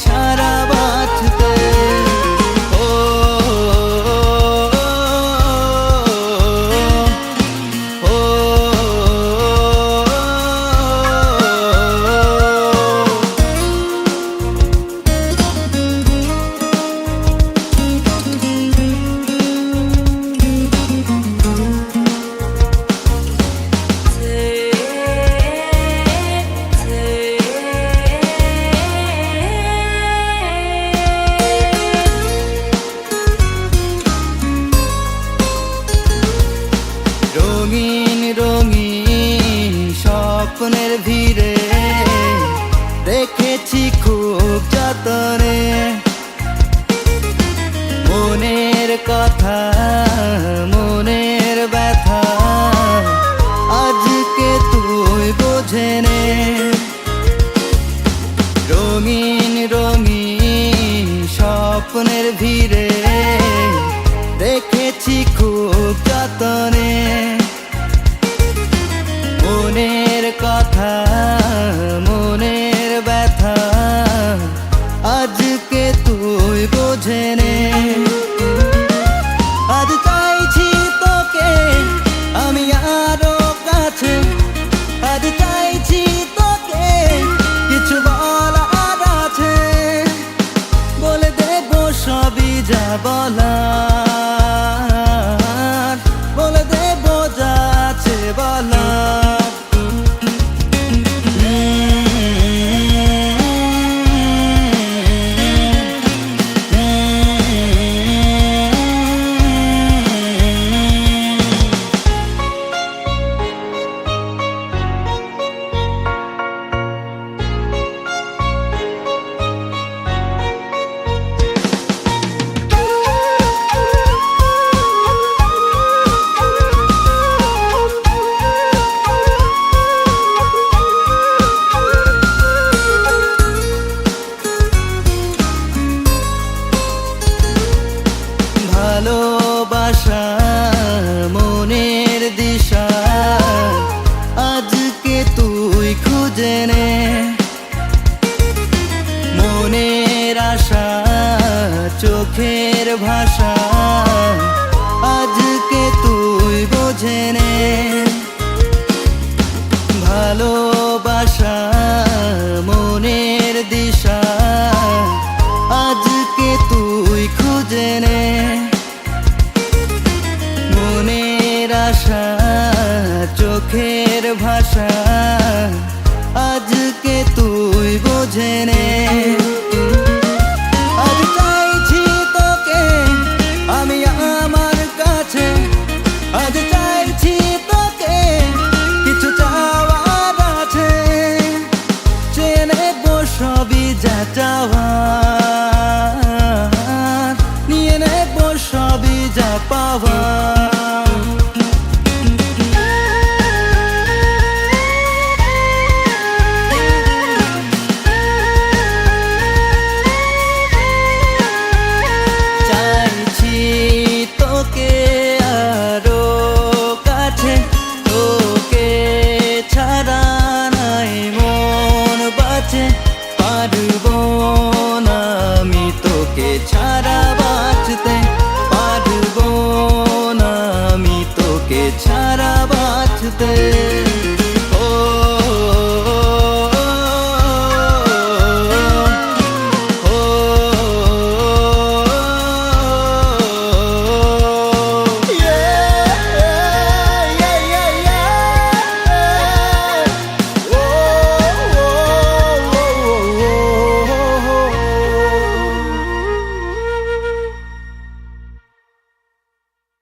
ছাড়া বাঁচতে। রঙিন রঙিন স্বপ্নের ভিড়ে দেখেছি খুব যতনে, মনের কথা মনের ব্যথা আজকে তুই বোঝে নে। রঙিন রঙিন স্বপ্নের ভিড়ে দেখেছি খুব যতনে, মনের কথা মনের ব্যথা আজকে তুই বোঝে নে। আজ চাইছি তোকে আমি আরো কাছে, আজ চাইছি তোকে কিছু বলার আছে, বলে দেবো সবই যা বলার, বলে দেবো যা আছে বলার। ভালোবাসা মনের দিশা আজকে তুই খুঁজে নে, মনের আশা চোখের ভাষা আজকে তুই বোঝে নে। ভালোবাসা মনের দিশা আজকে তুই খুঁজে নে, মনের আশা চোখের ভাষা আজকে তুই বোঝে নে। আজ চাইছি তোকে আমি আমার কাছে, আজ চাইছি তোকে কিছু চাওয়ার আছে, চেয়ে নেবো সবই যা চাওয়ার, নিয়ে নেবো সবই যা পাওয়ার। চাইছি তোকে আরো কাছে, তোকে ছাড়া নাই মন বাঁচে, পারবো না আমি তোকে ছাড়া